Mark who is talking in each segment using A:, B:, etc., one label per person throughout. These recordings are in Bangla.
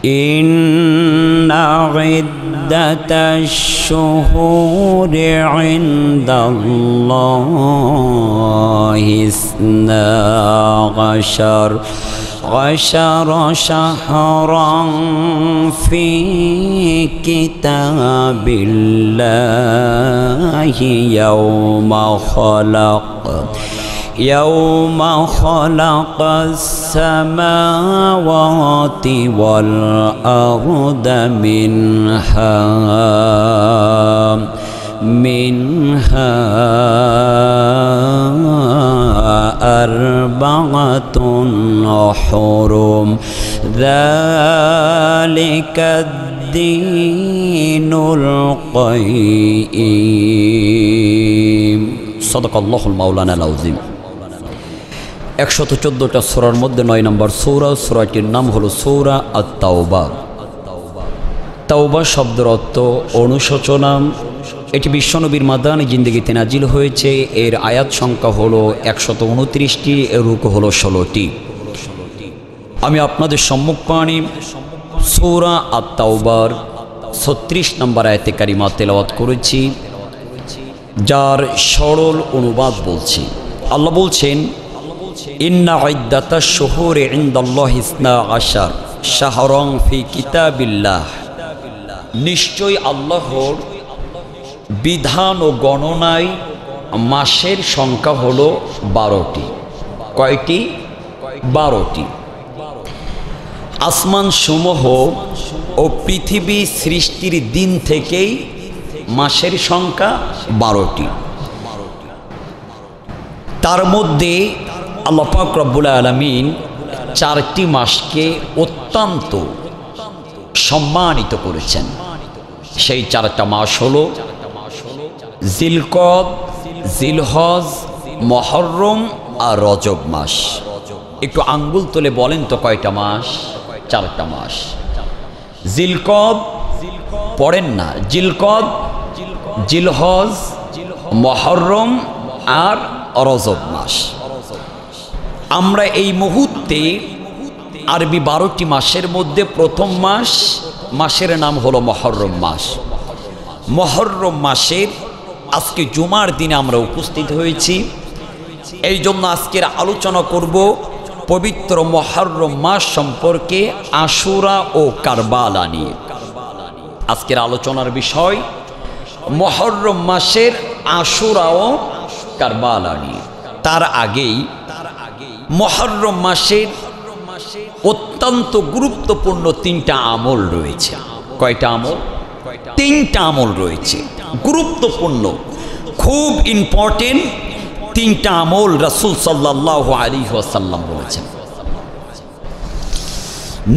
A: ইন্না ইদ্দাতাশ শুহুরি ইনদাল্লাহি ইসনা عشر شهرا في كتاب الله يوم خلق السماوات والأرض منها أربعة حرم ذلك الدين القيم صدق الله المولانا العظيم 114টা সূরার মধ্যে 9 নম্বর সূরা, সূরাটির নাম হলো সূরা আত-তাওবা। তাওবা শব্দের অর্থ অনুশোচনা। এটি বিশ্বনবীর মাদানী জিন্দেগিতে নাজিল হয়েছে। এর আয়াত সংখ্যা হলো 129টি, এর রুকু হলো 16টি। আমি আপনাদের সম্মুখপানে সূরা আত-তাওবার 36 নম্বর আয়াতে কারিমা তেলাওয়াত করেছি, যার সরল অনুবাদ বলছি। আল্লাহ বলছেন, ইন্না ইদ্দাতাশ শুহুরি ইনদাল্লাহি ইসনা আশার শাহরান ফি কিতাবিল্লাহ, নিশ্চয় আল্লাহর বিধান ও গণনায় মাসের সংখ্যা হলো 12টি। কয়টি? 12টি। আসমান সমূহ ও পৃথিবী সৃষ্টির দিন থেকেই মাসের সংখ্যা 12টি। তার মধ্যে আল্লাহ পাক রব্বুল আলামিন 4টি মাসকে অত্যন্ত সম্মানিত করেছেন। সেই 4টা মাস হলো জিলকদ, জিলহজ, মুহররম আর রজব মাস। একটু আঙ্গুল তুলে বলেন তো কয়টা মাস? 4টা মাস। জিলকদ পড়েন না, জিলকদ, জিলহজ, মুহররম আর রজব মাস। আমরা এই মুহূর্তে আরবি 12টি মাসের মধ্যে প্রথম মাসের নাম হলো মুহররম মাস। মুহররম মাসের আজকে জুমার দিনে আমরা উপস্থিত হয়েছি। এই জন্য আজকের আলোচনা করব পবিত্র মুহররম মাস সম্পর্কে, আশুরা ও কারবালা নিয়ে। আজকের আলোচনার বিষয় মুহররম মাসের আশুরা ও কারবালা নিয়ে। তার আগেই মুহররম মাসের অত্যন্ত গুরুত্বপূর্ণ 3টা আমল রয়েছে। কয়টা আমল? 3টা আমল রয়েছে, গুরুত্বপূর্ণ, খুব ইম্পর্টেন্ট 3টা আমল রাসূল সাল্লাল্লাহু আলাইহি ওয়াসাল্লাম বলেছেন।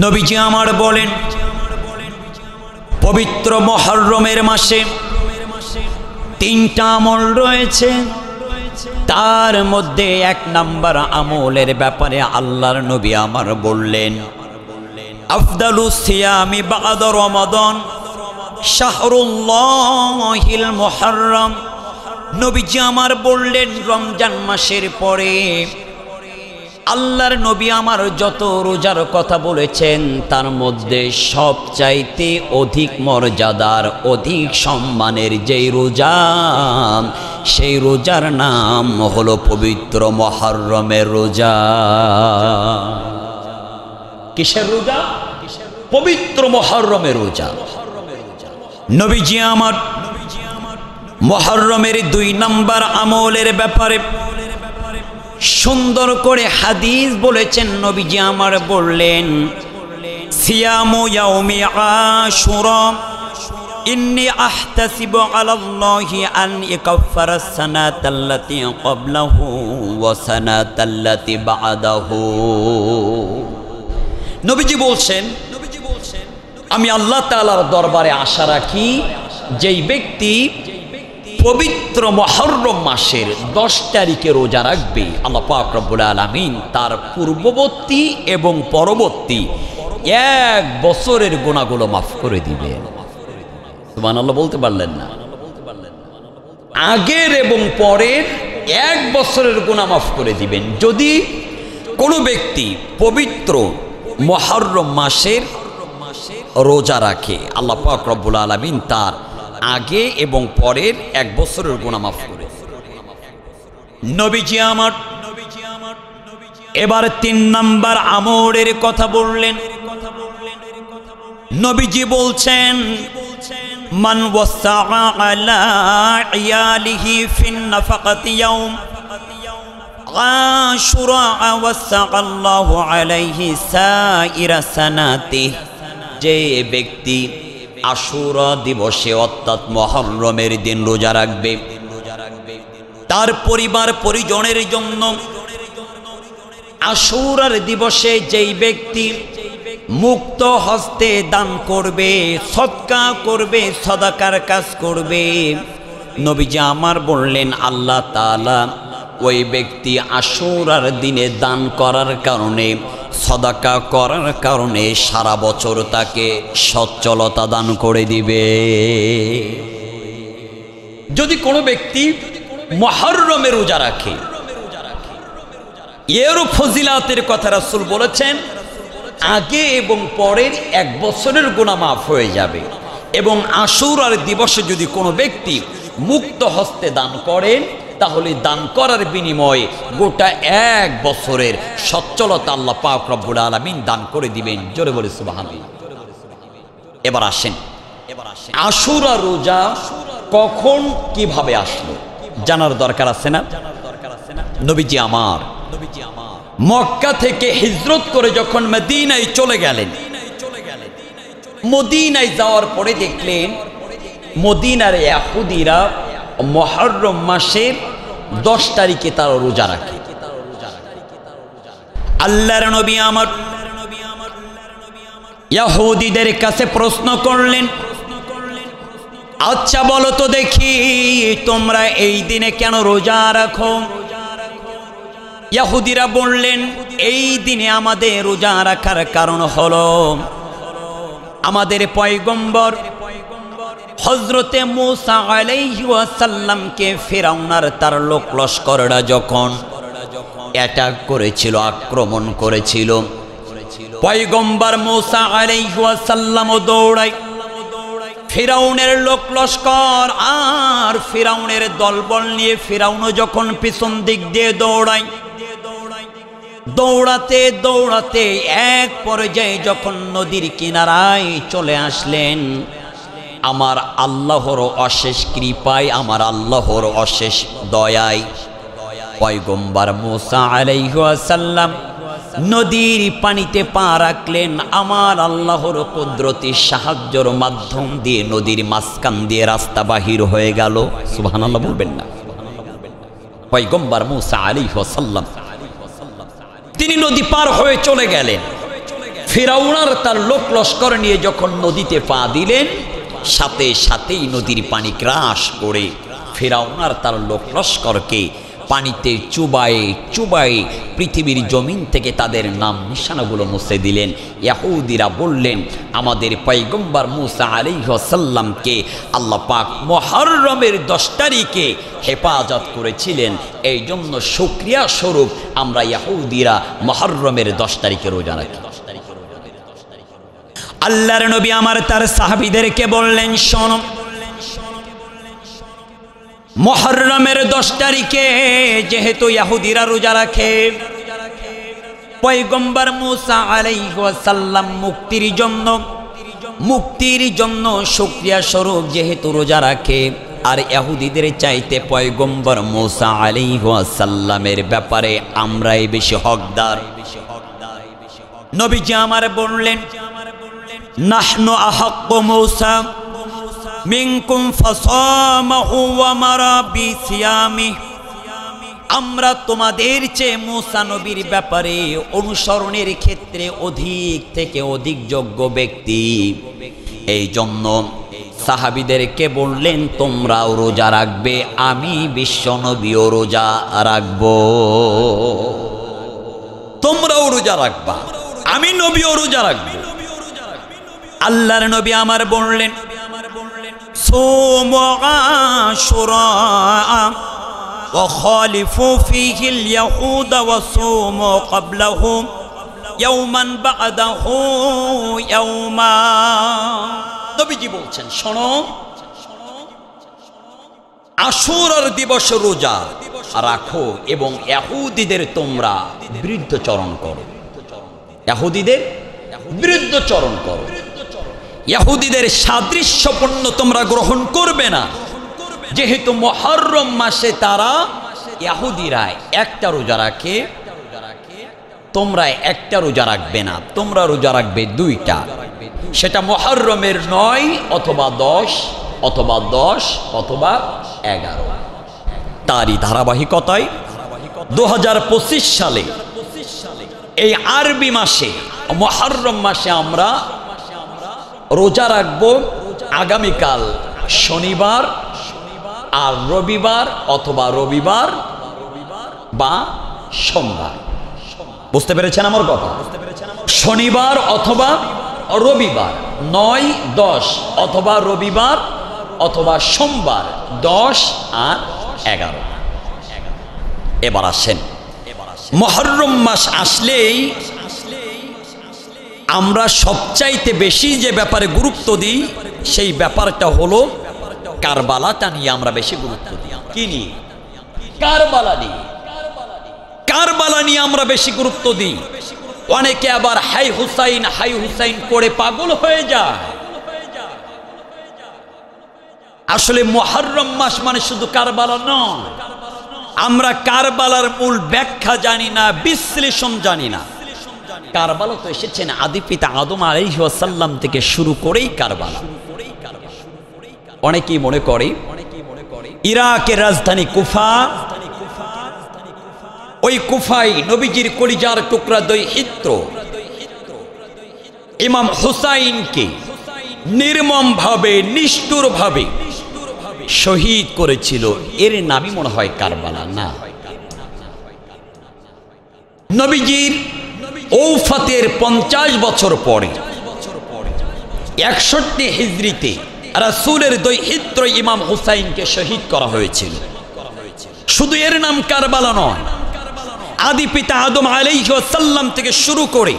A: নবীজি আমার বলেন, পবিত্র মুহররমের মাসে 3টা আমল রয়েছে। তার মধ্যে 1 নাম্বার আমলের ব্যাপারে আল্লাহর নবী আমার বললেন, আফদালুস সিয়ামি বা'দা রমাদান শাহরুল্লাহিল মুহররম। নবীজি আমার বললেন, রমজান মাসের পরে আল্লাহর নবী আমার যত রোজার কথা বলেছেন, তার মধ্যে সবচাইতে অধিক মর্যাদার, অধিক সম্মানের যেই রোজা, সেই রোজার নাম হলো পবিত্র মুহররমের রোজা। কিসের রোজা? পবিত্র মুহররমের রোজা। নবীজি আমার মুহররমের 2 নাম্বার আমলের ব্যাপারে সুন্দর করে হাদিস বলেছেন। নবীজি আমার বললেন, সিয়ামু ইয়াউমি আশুরা ইন্নী আহতাসিবু আলাল্লাহি আন ইয়াকাফফারা সানাতাল্লাতী ক্বাবলাহু ওয়া সানাতাল্লাতী বা'দাহু। নবীজি বলছেন, আমি আল্লাহ তাআলার দরবারে আশা রাখি, যেই ব্যক্তি পবিত্র মুহররম মাসের 10 তারিখে রোজা রাখবে, আল্লাহ পাক রব্বুল আলামিন তার পূর্ববর্তী এবং পরবর্তী 1 বছরের গুনাহগুলো মাফ করে দিবেন। সুবহানাল্লাহ বলতে পারলেন না? আগের এবং পরের 1 বছরের গুনাহ মাফ করে দিবেন যদি কোনো ব্যক্তি পবিত্র মুহররম মাসের রোজা রাখে, আল্লাহ পাক রব্বুল আলামিন তার আগে এবং পরের 1 বছরের গুনাহ মাফ করে। নবীজি আমার এবার 3 নাম্বার আমলের কথা বললেন। নবীজি বলছেন, মান ওয়াসআ আলা ইয়ালিহি ফিন নাফাকাতি ইয়াউম আশুরা ওয়াসআ আল্লাহু আলাইহি সাইরা সানাতি। যে ব্যক্তি আশুরা দিবসে অর্থাৎ মুহররমের দিন রোজা রাখবে, তার পরিবার পরিজনের জন্য আশুরার দিবসে যেই ব্যক্তি মুক্ত হস্তে দান করবে, সদকা করবে, সাদাকার কাজ করবে, নবীজি আমার বললেন আল্লাহ তাআলা ওই ব্যক্তি আশুরার দিনে দান করার কারণে, সাদাকা করার কারণে সারা বছর তাকে সচ্ছলতা দান করে দিবে। যদি কোনো ব্যক্তি মুহররমে রোজা রাখে, এর ফজিলাতের কথা রাসূল বলেছেন, আগে এবং পরের 1 বছরের গুনাহ মাফ হয়ে যাবে। এবং আশুরার দিবসে যদি কোনো ব্যক্তি মুক্ত হস্তে দান করেন, তাহলে দান করার বিনিময়ে গোটা 1 বছরের সচ্ছলতা আল্লাহ পাক রব্বুল আলামিন দান করে দিবেন। জোরে বলে সুবহানাল্লাহ। এবার আসেন, আশুরা রোজা কখন কিভাবে আসলো জানার দরকার আছে না? নবীজি আমার মক্কা থেকে হিজরত করে যখন মদিনায় চলে গেলেন, মদিনায় যাওয়ার পরে দেখলেন মদিনার ইহুদিরা মুহররম মাসের 10 তারিখে তারা রোজা রাখে। আল্লাহর নবী আমার ইহুদিদের কাছে প্রশ্ন করলেন, আচ্ছা বলো তো দেখি তোমরা এই দিনে কেন রোজা রাখো? ইহুদিরা বললেন, এই দিনে আমাদের রোজা রাখার কারণ হলো আমাদের পয়গম্বর হযরতে মূসা আলাইহি ওয়াসাল্লামকে ফিরাউনার তার লোক লস্কররা যখন অ্যাটাক করেছিল, আক্রমণ করেছিল, পয়গম্বর মূসা আলাইহি ওয়াসাল্লাম দৌড়ায় ফিরাউনের লোক লস্কর আর ফিরাউনের দলবল নিয়ে ফিরাউনও যখন পিছন দিক দিয়ে দৌড়ায়, দৌড়াতে দৌড়াতে এক পর্যায়ে যখন নদীর কিনারায় চলে আসলেন, আমার আল্লাহর অশেষ কৃপায়, আমার আল্লাহর অশেষ দয়ায় পয়গম্বর মূসা আলাইহিস সালাম নদীর পানিতে পা রাখলেন। আমার আল্লাহর কুদরতি সাহায্যের মাধ্যম দিয়ে নদীর মাঝখান দিয়ে রাস্তা বাহির হয়ে গেল। সুবহানাল্লাহ বলবেন না? পয়গম্বর মূসা আলাইহিস সালাম তিনি নদী পার হয়ে চলে গেলেন। ফিরাউন আর তার লোক লস্কর নিয়ে যখন নদীতে পা দিলেন, সাথে সাথেই নদীর পানি ক্রাশ করে ফিরাউন আর তার লোক লস্করকে পানিতে চুবায়ে চুবায়ে পৃথিবীর জমিন থেকে তাদের নাম নিশানাগুলো মুছে দিলেন। ইহুদিরা বললেন, আমাদের পয়গম্বর মূসা আলাইহিস সালামকে আল্লাহ পাক মুহররমের 10 তারিখে হেফাজত করেছিলেন, এই জন্য শুকরিয়া স্বরূপ আমরা ইহুদিরা মুহররমের 10 তারিখে রোজা রাখি। আল্লাহর নবী আমার তার সাহাবীদেরকে বললেন, শোনো, মুহররমের 10 তারিখে যেহেতু ইহুদিরা রোজা রাখে, পয়গম্বর মূসা আলাইহিস সালাম মুক্তির জন্য শুকরিয়া স্বরূপ যেহেতু রোজা রাখে, আর ইহুদিদের চাইতে পয়গম্বর মূসা আলাইহিস সালামের ব্যাপারে আমরাই বেশি হকদার। নবীজি আমার বললেন, নাহনু আহাক্কু মূসা মিনকুম ফাসামাহু ওয়া মারা বিসিয়ামিহি, আমরা তোমাদের চেয়ে মূসা নবীর ব্যাপারে অনুসরণের ক্ষেত্রে অধিক থেকে অধিক যোগ্য ব্যক্তি। এই জন্য সাহাবীদেরকে বললেন, তোমরাও রোজা রাখবে, আমি বিশ্ব নবীও রোজা রাখব। তোমরাও রোজা রাখবা, আমি নবীও রোজা রাখব। আল্লাহর নবী আমার বললেন, সুমু আশুরা ওয়া খালিফু ফীহি আল-ইয়াহুদ ওয়া সুমু ক্বাবলাহুম ইয়াওমান বা'দাহু ইয়াওমা। নবীজি বলছেন, শোনো, আশুরার দিবস রোজা রাখো এবং ইহুদিদের তোমরা বিরুদ্ধাচরণ করো। ইহুদিদের বিরুদ্ধাচরণ করো, ইহুদিদের সাদৃশ্যপূর্ণ তোমরা গ্রহণ করবে না। যেহেতু মুহররম মাসে তারা ইহুদিরা একটা রোজা রাখে, তোমরা একটা রোজা রাখবে না, তোমরা রোজা রাখবে দুইটা। সেটা মুহররমের 9 অথবা 10 অথবা 10 অথবা 11। তারই ধারাবাহিকতায় 2025 সালে এই আরবি মাসে মুহররম মাসে আমরা রোজা রাখবো আগামীকাল শনিবার আর রবিবার অথবা রবিবার বা সোমবার। বুঝতে পেরেছেন আমার কথা? শনিবার অথবা রবিবার 9, 10 অথবা রবিবার অথবা সোমবার 10 আর 11। এবার আসেন, মুহররম মাস আসলেই আমরা সবচাইতে বেশি যে ব্যাপারে গুরুত্ব দিই সেই ব্যাপারটা হলো কারবালাটা নিয়ে আমরা বেশি গুরুত্ব দিই। কি নিয়ে? কারবালা নিয়ে। কারবালা নিয়ে আমরা বেশি গুরুত্ব দিই। অনেকে আবার হাই হুসাইন করে পাগল হয়ে যায়। আসলে মুহররম মাস মানে শুধু কারবালা নয়। আমরা কারবালার মূল ব্যাখ্যা জানি না, বিশ্লেষণ জানি না। কারবালা তো এসেছেন আদি পিতা আদম আলাইহিস সালাম থেকে শুরু করেই কারবালা। অনেকেই মনে করে ইরাকের রাজধানী কুফা, ওই কুফায় নবীজির কলিজার টুকরা দৈহিত্র ইমাম হুসাইনকে নির্মমভাবে নিষ্ঠুরভাবে শহীদ করেছিল। এর নামই মনে হয় কারবালা না। নবীজির ওফাতের 50 বছর পরে 61 হিজরিতে রাসূলের দৈহিত্র ইমাম হুসাইনকে শহীদ করা হয়েছিল। শুধু এর নাম কারবালা নয়, আদি পিতা আদম আলাইহিস সালাম থেকে শুরু করে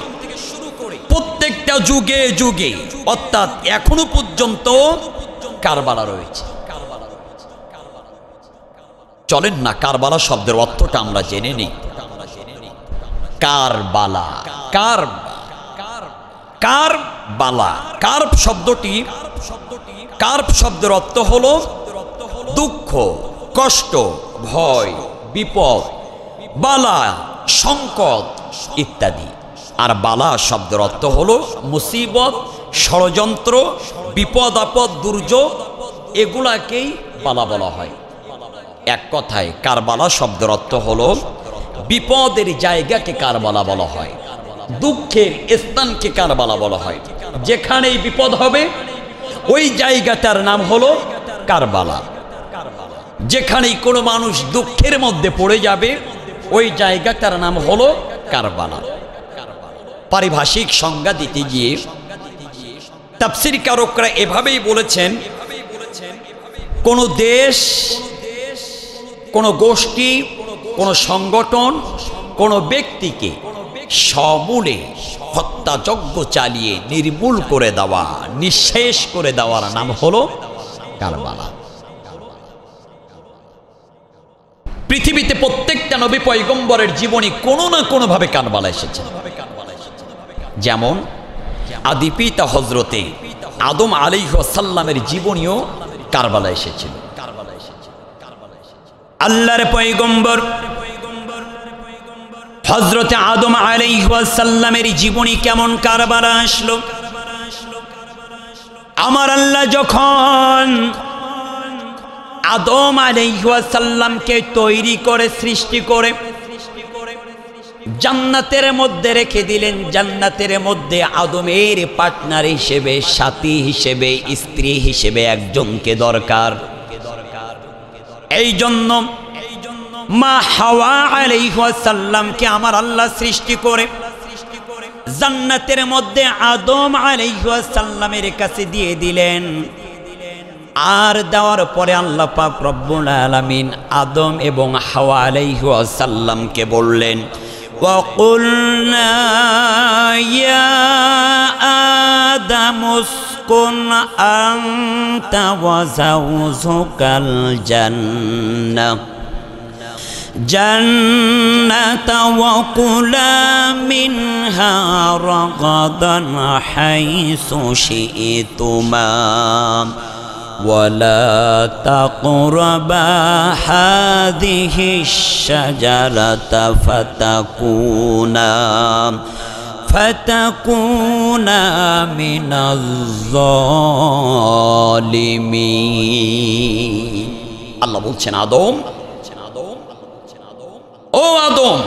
A: প্রত্যেকটা যুগে যুগে অর্থাৎ এখনো পর্যন্ত কারবালা রয়েছে। চলেন না কারবালা শব্দের অর্থটা আমরা জেনে নিই। কারবালা, কারবালা, কার্ব শব্দের অর্থ হলো দুঃখ, কষ্ট, ভয়, বিপদ, বালা, সংকট ইত্যাদি। আর বালা শব্দের অর্থ হলো মুসিবত, ষড়যন্ত্র, বিপদ আপদ, দুর্যোগ, এগুলাকেই বালা বলা হয়। এক কথায় কারবালা শব্দের অর্থ হলো বিপদের জায়গাকে কারবালা বলা হয়, দুঃখের স্থানকে কারবালা বলা হয়। যেখানেই বিপদ হবে ওই জায়গাটার নাম হলো কারবালা। যেখানেই কোনো মানুষ দুঃখের মধ্যে পড়ে যাবে ওই জায়গাটার নাম হলো কারবালা। পারিভাষিক সংজ্ঞা দিতে গিয়ে তাফসীর কারকরা এভাবেই বলেছেন, কোন দেশ, কোন গোষ্ঠী, কোন সংগঠন, কোন ব্যক্তিকে সমূলে হত্যাযজ্ঞ চালিয়ে নির্মূল করে দেওয়া, নিঃশেষ করে দেওয়ার নাম হলো কারবালা। পৃথিবীতে প্রত্যেকটা নবী পয়গম্বরের জীবনী কোনো না কোনো ভাবে কারবালা এসেছে। যেমন আদি পিতা হযরতে আদম আলাইহিস সালামের জীবনীও কারবালা এসেছিল। আল্লাহর পয়গম্বর হযরতে আদম আলাইহিস সালামের জীবনী কেমন কারবালা আসলো? আমার আল্লাহ যখন আদম আলাইহিস সালামকে তৈরি করে, সৃষ্টি করে জান্নাতের মধ্যে রেখে দিলেন, জান্নাতের মধ্যে আদমের পার্টনার হিসেবে, সাথী হিসেবে, স্ত্রী হিসেবে একজনকে দরকার। এই জন্য মা হাওয়া আলাইহিস সালামকে আমার আল্লাহ সৃষ্টি করে জান্নাতের মধ্যে আদম আলাইহিস সালামের কাছে দিয়ে দিলেন। আর দেওয়ার পরে আল্লাহ পাক রব্বুল আলামিন আদম এবং হাওয়া আলাইহিস সালামকে বললেন, وقلنا يا آدم اسكن أنت وزوجك الجنة وكلا منها رغدا حيث شئتما ولا تقربا هذه الشجرة فتكونا من الظالمين আল্লাহ বলছেন আদম, ও আদম,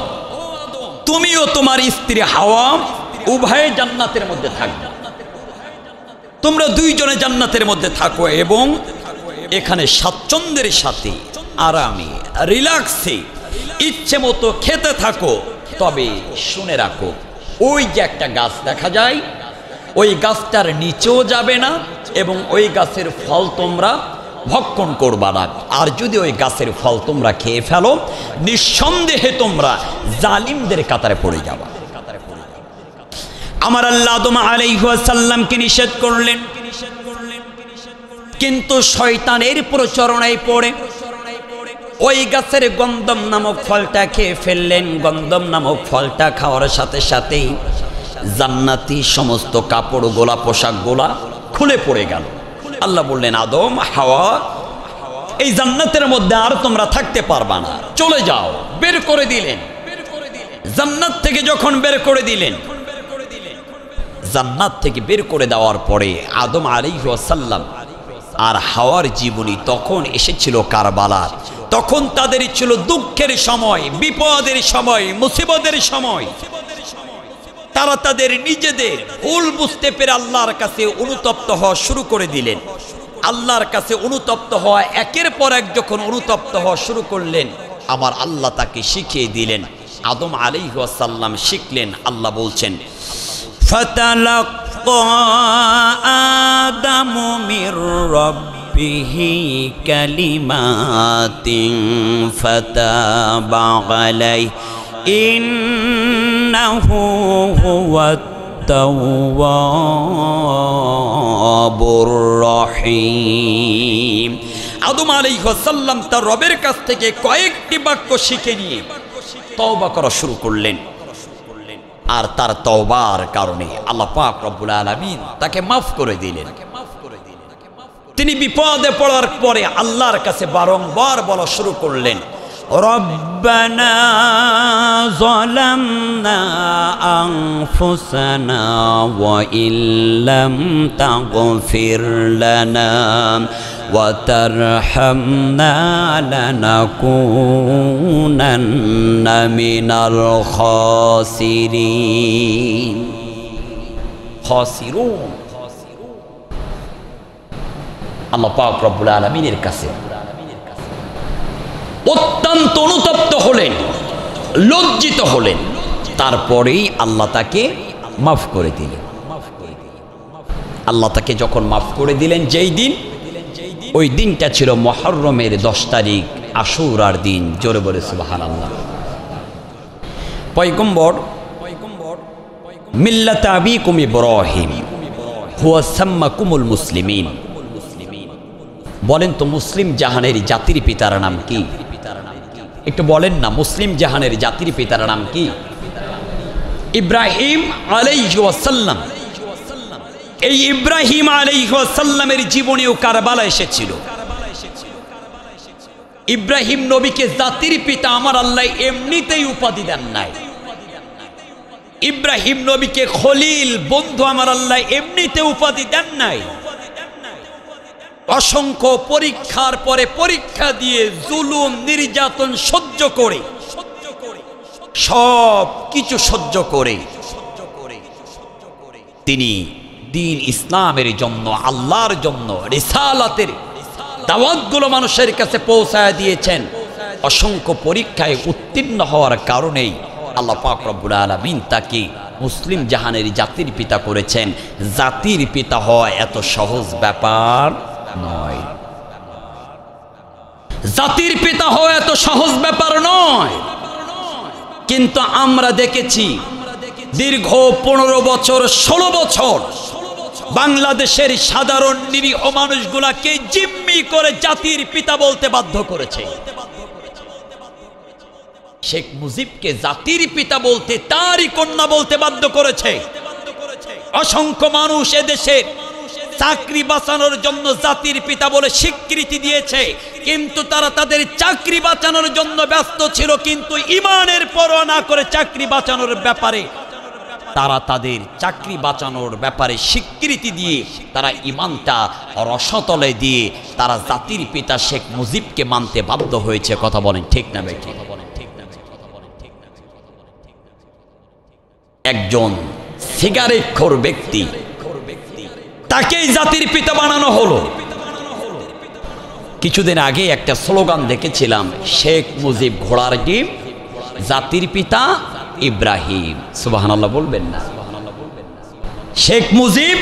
A: তুমিও তোমার স্ত্রী হাওয়া উভয়ে জান্নাতের মধ্যে থাকবে। তোমরা দুইজনে জান্নাতের মধ্যে থাকো এবং এখানে স্বাচ্ছন্দ্যের সাথে আরামে রিল্যাক্সে ইচ্ছে মতো খেতে থাকো। তবে শুনে রাখো, ওই যে একটা গাছ দেখা যায়, ওই গাছটার নিচেও যাবে না এবং ওই গাছের ফল তোমরা ভক্ষণ করবা না। আর যদি ওই গাছের ফল তোমরা খেয়ে ফেলো, নিঃসন্দেহে তোমরা জালিমদের কাতারে পড়ে যাবা। আমার আল্লাহ আদম আলাইহিস সালামকে নিষেধ করলেন, কিন্তু শয়তানের প্রচরণায় পড়ে ওই গাছের গন্ধম নামক ফলটা খেয়ে ফেললেন। গন্ধম নামক ফলটা খাওয়ার সাথে সাথেই জান্নাতি সমস্ত কাপড় গোলা পোশাক গোলা খুলে পড়ে গেল। আল্লাহ বললেন, আদম হাওয়া, এই জান্নাতের মধ্যে আর তোমরা থাকতে পারবা না, চলে যাও। বের করে দিলেন জান্নাত থেকে। যখন বের করে দিলেন, জান্নাত থেকে বের করে দেওয়ার পরে আদম আলাইহিস সালাম আর হাওয়ার জীবনী তখন এসেছিল কারবালা। তখন তাদের ছিল দুঃখের সময়, বিপদের সময়, মুসিবতের সময়। তারা তাদের নিজেদের ভুল বুঝতে পেরে আল্লাহর কাছে অনুতপ্ত হওয়া শুরু করে দিলেন। আল্লাহর কাছে অনুতপ্ত হওয়া একের পর এক যখন অনুতপ্ত হওয়া শুরু করলেন, আমার আল্লাহ তাকে শিখিয়ে দিলেন। আদম আলাইহিস সালাম শিখলেন। আল্লাহ বলছেন, ফাতালাক্কা আদামু মির রাব্বিহি কালিমাতিন ফাতাবা আলাইহি ইন্নাহু হুয়াত তাওয়াবুর রহিম। আদম আলাইহিস সালাম তার রবের কাছ থেকে কয়েকটি বাক্য শিখে নিয়ে তওবা করা শুরু করলেন। আর তার তওবার কারণে আল্লাহ পাক রব্বুল আলামিন তাকে মাফ করে দিলেন। তিনি বিপদে পড়ার পরে আল্লাহর কাছে বারংবার বলা শুরু করলেন, রব্বানা যালামনা আনফুসানা ওয়া ইল্লাম তাগফির লানা ওয়া তারহামনা লানাকুনান্না মিনাল খাসিরিন। আল্লাহ পাক রব্বুল আলামিনের কাছে অত্যন্ত অনুতপ্ত হলেন, লজ্জিত হলেন। তারপরেই আল্লাহ তাকে মাফ করে দিলেন। আল্লাহ তাকে যখন মাফ করে দিলেন যেই দিন, ওই দিনটা ছিল মুহররমের 10 তারিখ, আশুরার দিন। জোরে বলে সুবহানাল্লাহ। পয়গম্বর মিল্লাত আবিকুম ইব্রাহিম হুয়া সাম্মাকুমুল মুসলিমিন। বলেন তো, মুসলিম জাহানের জাতির পিতার নাম কি? একটু বলেন না, মুসলিম জাহানের জাতির পিতার নাম কি? ইব্রাহিম আলাইহিস সালাম। এই ইব্রাহিম আলাইহিস সালামের জীবনেও কারবালা এসেছিল। ইব্রাহিম নবীকে জাতির পিতা আমার আল্লাহ এমনিতেই উপাধি দেন নাই। ইব্রাহিম নবীকে খলিল, বন্ধু আমার আল্লাহ এমনিতে উপাধি দেন নাই। অসংখ্য পরীক্ষার পরে পরীক্ষা দিয়ে জুলুম নির্যাতন সহ্য করে, সব কিছু সহ্য করে তিনি দ্বীন ইসলামের জন্য, আল্লাহর জন্য রিসালাতের দাওয়াতগুলো মানুষের কাছে পৌঁছায় দিয়েছেন। অসংখ্য পরীক্ষায় উত্তীর্ণ হওয়ার কারণেই আল্লাহ পাক রব্বুল আলামিন তাকে মুসলিম জাহানের জাতির পিতা করেছেন। জাতির পিতা হওয়া এত সহজ ব্যাপার নয়। জাতির পিতা হওয়া এত সহজ ব্যাপার নয়। কিন্তু আমরা দেখেছি দীর্ঘ 15 বছর 16 বছর বাংলাদেশের সাধারণ নিরীহ মানুষগুলাকে জিম্মি করে জাতির পিতা বলতে বাধ্য করেছে। শেখ মুজিবকে জাতির পিতা বলতে, তারই কন্যা বলতে বাধ্য করেছে। অসংখ্য মানুষ এদেশের চাকরি বাঁচানোর জন্য জাতির পিতা বলে স্বীকৃতি দিয়েছে, কিন্তু তারা তাদের চাকরি বাঁচানোর জন্য ব্যস্ত ছিল, কিন্তু ঈমানের পরোয়া না করে চাকরি বাঁচানোর ব্যাপারে তারা তাদের চাকরি বাঁচানোর ব্যাপারে স্বীকৃতি দিয়ে তারা ঈমানটা রসতলে দিয়ে তারা জাতির পিতা শেখ মুজিবকে মানতে বাধ্য হয়েছে। কথা বলেন ঠিক না বেঠিক? একজন সিগারেটখোর ব্যক্তি, তাকেই জাতির পিতা বানানো হলো। কিছুদিন আগে একটা স্লোগান দেখেছিলাম, শেখ মুজিব ঘোড়ার ডিম, জাতির পিতা ইব্রাহিম। সুবহানাল্লাহ বলবেন না? শেখ মুজিব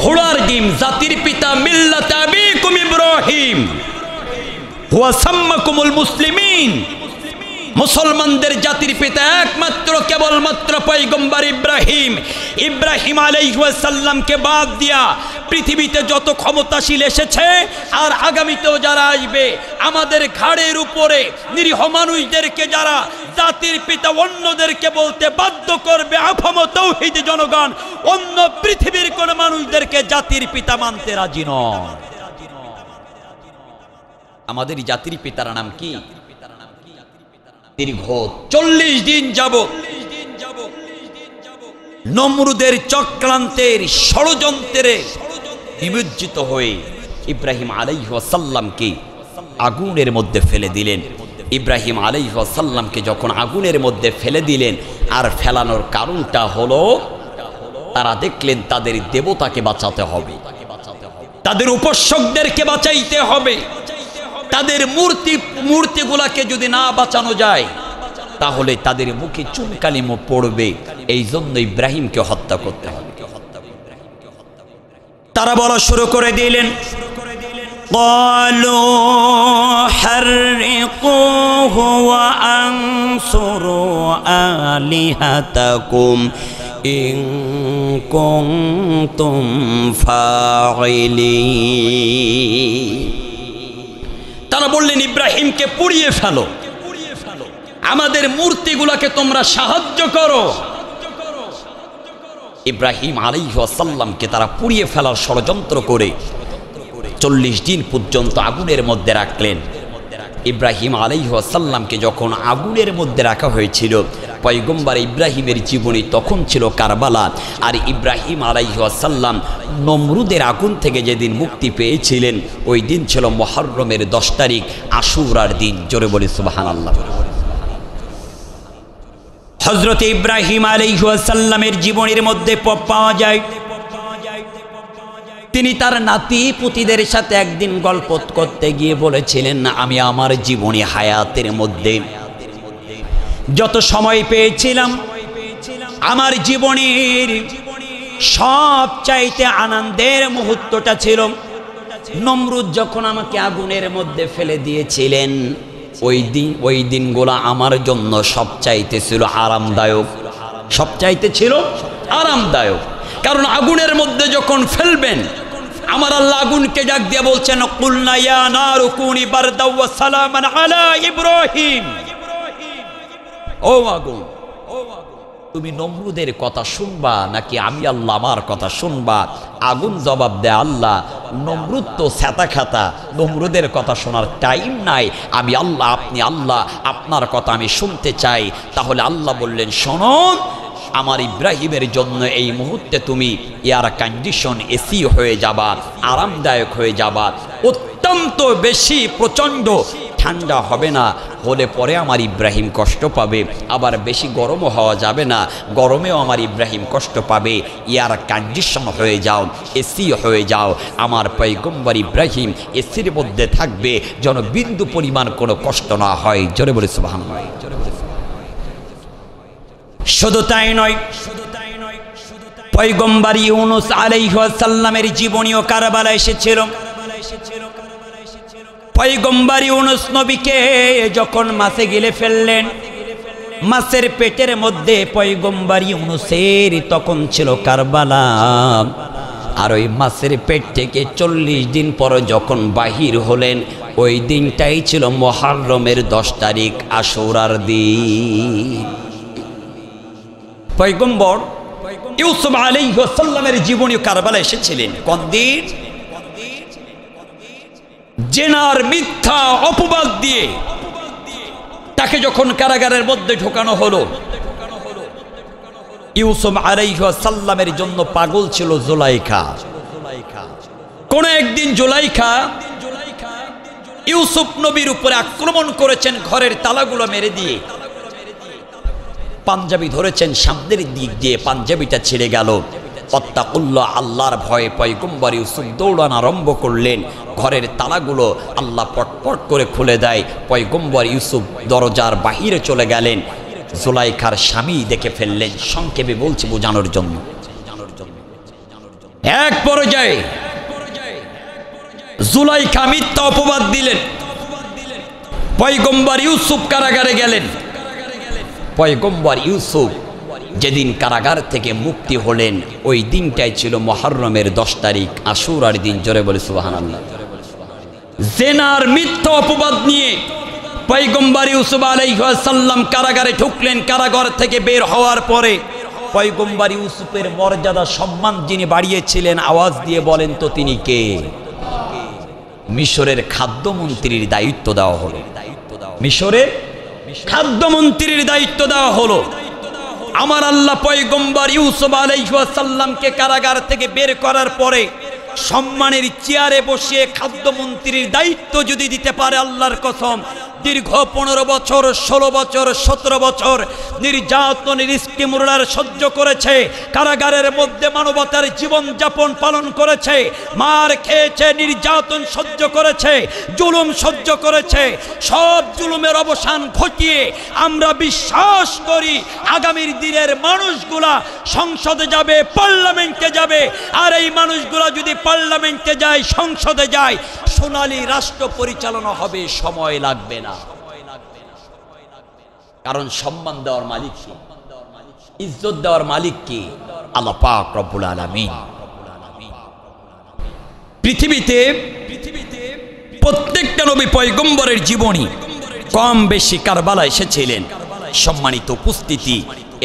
A: ঘোড়ার ডিম, জাতির পিতা মিল্লাত আবিকুম ইব্রাহিম হুয়া সাম্মাকুমুল মুসলিমিন। মুসলমানদের জাতির পিতা একমাত্র কেবলমাত্র পয়গম্বর ইব্রাহিম। ইব্রাহিম আলাইহিস সালামকে বাদ দিয়া পৃথিবীতে যত ক্ষমতাশীল এসেছে আর আগামীতেও যারা আসবে, আমাদের ঘাড়ের উপরে নিরীহ মানুষদেরকে যারা জাতির পিতা অন্যদেরকে বলতে বাধ্য করবে, আফাম তাওহীদ জনগণ অন্য পৃথিবীর কোন মানুষদেরকে জাতির পিতা মানতে রাজি নয়। আমাদের জাতির পিতার নাম কি? দীর্ঘ 40 দিন যাবত নমরুদের চক্রান্তের ষড়যন্ত্রে নিমজ্জিত হয়ে ইব্রাহিম আলাইহিস সালামকে আগুনের মধ্যে ফেলে দিলেন। ইব্রাহিম আলাইহিস সালামকে যখন আগুনের মধ্যে ফেলে দিলেন, আর ফেলানোর কারণটা হলো তারা দেখলেন তাদের দেবতাকে বাঁচাতে হবে, তাদের উপাসকদেরকে বাঁচাইতে হবে। তাদের মূর্তিগুলাকে যদি না বাঁচানো যায় তাহলে তাদের মুখে চুনকালিমও পড়বে, এই জন্য ইব্রাহিমকে হত্যা করতে হবে। তারা বলা শুরু করে দিলেন, ক্বালু হাররিকুহু ওয়া আনসুরু আলিহাতাকুম ইন কুনতুম ফাইলিন। তারা বললেন, ইব্রাহিমকে পুড়িয়ে ফেলো, আমাদের মূর্তিগুলোকে তোমরা সাহায্য করো। ইব্রাহিম আলাইহিস সালামকে তারা পুড়িয়ে ফেলার ষড়যন্ত্র করে 40 দিন পর্যন্ত আগুনের মধ্যে রাখলেন। ইব্রাহিম আলাইহিস সালামকে যখন আগুনের মধ্যে রাখা হয়েছিল, পয়গম্বর ইব্রাহিমের জীবনী তখন ছিল কারবালা। আর ইব্রাহিম আলাইহিস সালাম নমরুদের আগুন থেকে যেদিন মুক্তি পেয়েছিলেন, ওই দিন ছিল মুহররমের 10 তারিখ, আশুরার দিন। জোরে বলি সুবহানাল্লাহ। হযরত ইব্রাহিম আলাইহিস সালামের জীবনীর মধ্যে পাওয়া যায়, তিনি তার নাতি পুতিদের সাথে একদিন গল্প করতে গিয়ে বলেছিলেন, আমি আমার জীবনী হায়াতের মধ্যে যত সময় পেয়েছিলাম, আমার জীবনের সবচাইতে আনন্দের মুহূর্তটা ছিল নমরুদ যখন আমাকে আগুনের মধ্যে ফেলে দিয়েছিলেন। ওই দিনগুলো আমার জন্য সবচাইতে ছিল আরামদায়ক, সবচাইতে ছিল আরামদায়ক। কারণ আগুনের মধ্যে যখন ফেলবেন, আমার আল্লাহ আগুনকে ডাক দিয়ে বলছেন, কুলনা ইয়া নারু কুনি বারদাও ওয়া সালামান আলা ইব্রাহিম। ও আগুন, তুমি নমরুদের কথা শুনবা নাকি আমি আল্লাহ আমার কথা শুনবা? আগুন জবাব দেয়, আল্লাহ, নমরুদ তো ছ্যাতা খাতা, নমরুদের কথা শোনার টাইম নাই, আমি আল্লাহ, আপনি আল্লাহ, আপনার কথা আমি শুনতে চাই। তাহলে আল্লাহ বললেন, শোনো, আমার ইব্রাহিমের জন্য এই মুহূর্তে তুমি এয়ার কন্ডিশন এসি হয়ে যাবা, আরামদায়ক হয়ে যাবা, অত্যন্ত বেশি প্রচণ্ড ঠান্ডা হবে না, হলে পরে আমার ইব্রাহিম কষ্ট পাবে। আবার বেশি গরমও হওয়া যাবে না, গরমেও আমার ইব্রাহিম কষ্ট পাবে। এয়ার কন্ডিশন হয়ে যাও, এসি হয়ে যাও। আমার পয়গম্বর ইব্রাহিম এসির মধ্যে থাকবে, যেন বিন্দু পরিমাণ কোনো কষ্ট না হয়। জোরে বলে সুবহানাল্লাহ। শুধু তাই নয়, পয়গম্বর ইউনুস আলাইহিস সালামের জীবনীও কারবালা এসেছিল। পয়গম্বর ইউনুস নবীকে যখন মাছে গিলে ফেললেন, মাছের পেটের মধ্যে পয়গম্বর ইউনূসের তখন ছিল কারবালা। আর ওই মাছের পেট থেকে 40 দিন পর যখন বাহির হলেন, ওই দিনটাই ছিল মুহররমের 10 তারিখ, আশুরার দিন। পয়গম্বর ইউসুফ আলাইহিস সালামের জীবনী কারবালা এসেছিলেন কোন দিন? জেনার মিথ্যা অপবাদ দিয়ে তাকে যখন কারাগারের মধ্যে ঢোকানো হলো, ইউসুফ আলাইহিস সালামের জন্য পাগল ছিল জুলাইখা। কোন একদিন জুলাইখা ইউসুফ নবীর উপরে আক্রমণ করেছেন, ঘরের তালাগুলো মেরে দিয়ে পাঞ্জাবি ধরেছেন, সামনের দিক দিয়ে পাঞ্জাবিটা ছিঁড়ে গেল। অত্তাকুল্লাহ, আল্লাহর ভয়ে পয়গম্বর ইউসুফ দৌড়ান আরম্ভ করলেন। ঘরের তালাগুলো আল্লাহ পটপট করে খুলে দেয়। পয়গম্বর ইউসুফ দরজার বাহিরে চলে গেলেন। জুলাইখার স্বামী দেখে ফেললেন। সংক্ষেপে বলছি বোঝানোর জন্য। এক পর্যায়ে জুলাইখা মিথ্যা অপবাদ দিলেন। পয়গম্বর ইউসুফ কারাগারে গেলেন। পয়গম্বর ইউসুফ যেদিন কারাগার থেকে মুক্তি হলেন, ওই দিনটাই ছিল মুহররমের 10 তারিখ, আশুরার দিন। জোরে বলে সুবহানাল্লাহ। জেনার মিথ্যা অপবাদ নিয়ে পয়গম্বর ইউসুফ আলাইহিস সালাম কারাগারে ঢুকলেন। কারাগার থেকে বের হওয়ার পরে পয়গম্বর ইউসুফের মর্যাদা সম্মান যিনি বাড়িয়েছিলেন, আওয়াজ দিয়ে বলেন তো তিনি কে? মিশরের খাদ্যমন্ত্রীর দায়িত্ব দেওয়া হলো। মিশরের খাদ্যমন্ত্রীর দায়িত্ব দেওয়া হলো। আমার আল্লাহ পয়গম্বর ইউসুফ আলাইহিস সালামকে কারাগার থেকে বের করার পরে সম্মানের চেয়ারে বসিয়ে খাদ্যমন্ত্রীর দায়িত্ব যদি দিতে পারে, আল্লাহর কসম, দীর্ঘ 15 বছর, 16 বছর, 17 বছর নির্যাতনের স্টিমুলার সহ্য করেছে, কারাগারের মধ্যে মানবতার জীবন যাপন পালন করেছে, মার খেয়েছে, নির্যাতন সহ্য করেছে, জুলুম সহ্য করেছে। সব জুলুমের অবসান ঘটিয়ে আমরা বিশ্বাস করি আগামীর দিনের মানুষগুলা সংসদে যাবে, পার্লামেন্টে যাবে। আর এই মানুষগুলা যদি পার্লামেন্টে যায়, সংসদে যায়, সোনালী রাষ্ট্র পরিচালনা হবে, সময় লাগবে না। কারণ সম্মান দেওয়ার মালিক কি? ইজ্জত দেওয়ার মালিক কি? আল্লাহ পাক রব্বুল আলামিন। পৃথিবীতে প্রত্যেকটা নবী পয়গম্বরের জীবনী কম বেশি কারবালা এসেছিলেন। সম্মানিত উপস্থিতি,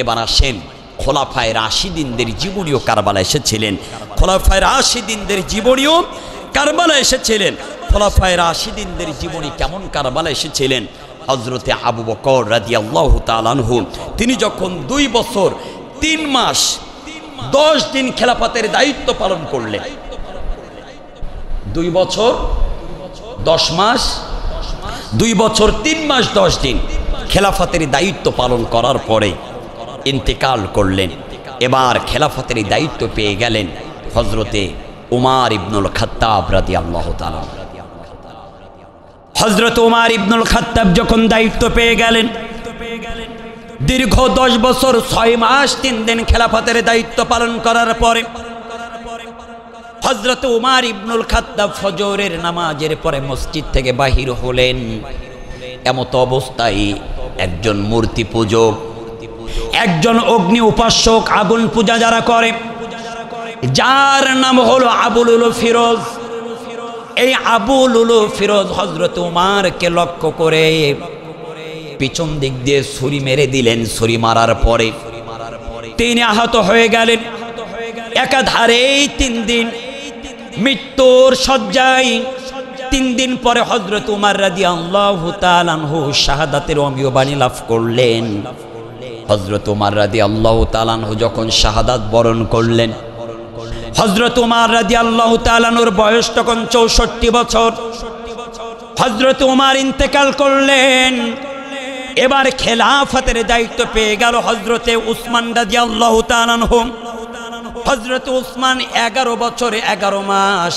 A: এবার আসেন খোলাফায়ে রাশিদিনদের জীবনীও কারবালা এসেছিলেন। খোলাফায়ে রাশিদিনদের জীবনীও কারবালা এসেছিলেন। খোলাফায়ে রাশিদিনদের জীবনী কেমন কারবালা এসেছিলেন? হযরতে আবু বকর রাদিয়াল্লাহু তাআলা আনহু, তিনি যখন 2 বছর 3 মাস 10 দিন খেলাফতের দায়িত্ব পালন করলেন। 2 বছর 10 মাস, 2 বছর 3 মাস 10 দিন খেলাফতের দায়িত্ব পালন করার পরে ইন্তেকাল করলেন। এবার খেলাফতের দায়িত্ব পেয়ে গেলেন হযরতে উমর ইবনুল খাত্তাব রাদিয়াল্লাহু তাআলা। হযরত উমর ইবনুল খাত্তাব যখন দায়িত্ব পেয়ে গেলেন, দীর্ঘ 10 বছর 6 মাস 3 দিন খেলাফতের দায়িত্ব পালন করার পরে হযরত উমর ইবনুল খাত্তাব ফজরের নামাজের পরে মসজিদ থেকে বাহির হলেন। এমত অবস্থায় একজন মূর্তি পূজক, একজন অগ্নি উপাসক, আগুন পূজা যারা করে, যার নাম হলো আবুল উলু ফিরোজ, এই আবুল উলু ফিরোজ হযরত উমরকে লক্ষ্য করে পিছন দিক দিয়ে ছুরি মেরে দিলেন। ছুরি মারার পরে তিনি আহত হয়ে গেলেন। একাধারেই 3 দিন মৃত্যুর শয্যায়। 3 দিন পরে হযরত উমর রাদিয়াল্লাহু তাআলা আনহু শাহাদাতের অমীয় বাণী লাভ করলেন। হযরত উমর রাদিয়াল্লাহু তাআলা আনহু যখন শাহাদাত বরণ করলেন, হযরত উমর রাদিয়াল্লাহু তাআলা আনহুর বয়স তখন 64 বছর। হযরত উমর ইন্তেকাল করলেন। এবার খেলাফতের দায়িত্ব পেয়ে গেল হযরতে উসমান রাদিয়াল্লাহু তাআলা আনহু। হযরত উসমান 11 বছর 11 মাস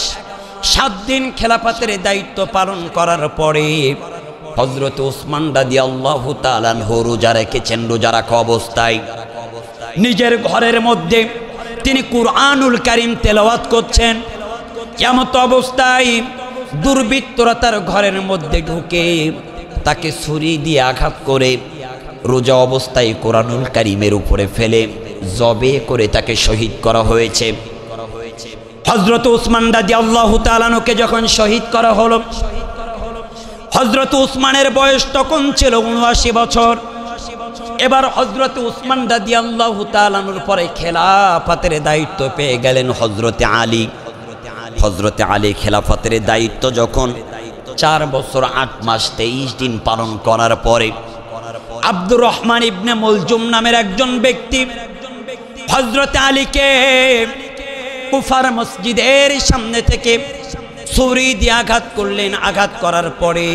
A: 7 দিন খেলাফতের দায়িত্ব পালন করার পরে হযরত উসমান রাদিয়াল্লাহু তাআলা আনহু রোজা রেখেছেন। রোজা রাখা অবস্থায় নিজের ঘরের মধ্যে তিনি কুরআনুল কারীম তেলাওয়াত করছেন। এমত অবস্থায় দুর্বৃত্তরা তার ঘরের মধ্যে ঢুকে তাকে ছুরি দিয়ে আঘাত করে রোজা অবস্থায় কোরআনুল কারীমের উপরে ফেলে জবে করে তাকে শহীদ করা হয়েছে। হযরত উসমান রাদিয়াল্লাহু তাআলা আনহুকে যখন শহীদ করা হলো, হযরত উসমানের বয়স তখন ছিল ৭৯ বছর। এবার হযরত উসমান রাদিয়াল্লাহু তাআলা আনহুর পরে খেলাফতের দায়িত্ব পেয়ে গেলেন হযরতে আলী। হযরতে আলী খেলাফতের দায়িত্ব যখন 4 বছর 8 মাস 23 দিন পালন করার পরে আব্দুর রহমান ইবনে মুলজুম নামের একজন ব্যক্তি হযরতে আলীকে কুফার মসজিদের সামনে থেকে ছুরি দিয়ে আঘাত করলেন। আঘাত করার পরে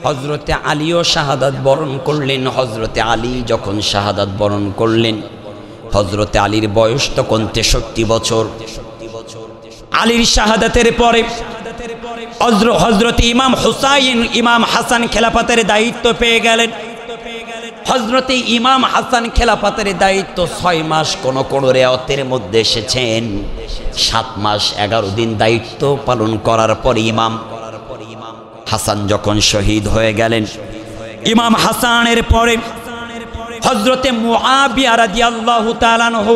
A: হযরতে আলীও শাহাদাত বরণ করলেন। হযরতে আলী যখন শাহাদাত বরণ করলেন, হযরতে আলীর বয়স তখন 63 বছর। আলীর শাহাদাতের পরে হযরতে ইমাম হুসাইন, ইমাম হাসান খেলাফতের দায়িত্ব পেয়ে গেলেন। হযরতে ইমাম হাসান খেলাফতের দায়িত্ব 6 মাস, কোন কোন রিওয়ায়াতের মধ্যে এসেছেন 7 মাস 11 দিন দায়িত্ব পালন করার পর ইমাম হাসান যখন শহীদ হয়ে গেলেন, ইমাম হাসানের পরে হযরতে মুআবিয়া রাদিয়াল্লাহু তাআলা আনহু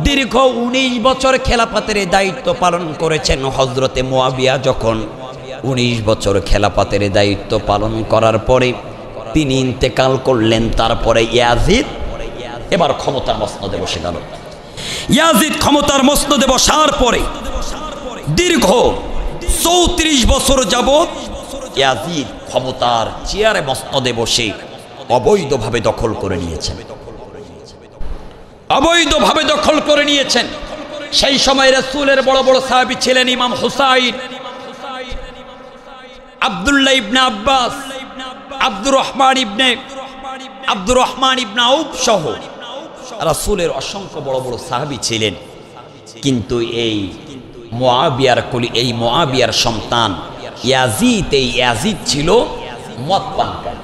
A: দীর্ঘ 19 বছর খেলাফতের দায়িত্ব পালন করেছেন। হযরতে মুআবিয়া যখন 19 বছর খেলাফতের দায়িত্ব পালন করার পরে তিনি ইন্তেকাল করলেন। তারপরে ইয়াজিদ এবার ক্ষমতার মসনদে বসে গেল। ইয়াজিদ ক্ষমতার মসনদে বসার পরে দীর্ঘ 34 বছর যাবত ইয়াজিদ ক্ষমতার চেয়ারে মসনদে বসে অবৈধভাবে দখল করে নিয়েছেন। অবৈধভাবে দখল করে নিয়েছেন। সেই সময় রাসূলের বড় বড় সাহাবী ছিলেন ইমাম হুসাইন, আব্দুল্লাহ ইবনে আব্বাস, আব্দুর রহমান ইবনে আউফ সহ রাসূলের অসংখ্য বড় বড় সাহাবী ছিলেন। কিন্তু এই মুআবিয়ার সন্তান ইয়াজিদ ছিল মদ পানকারী।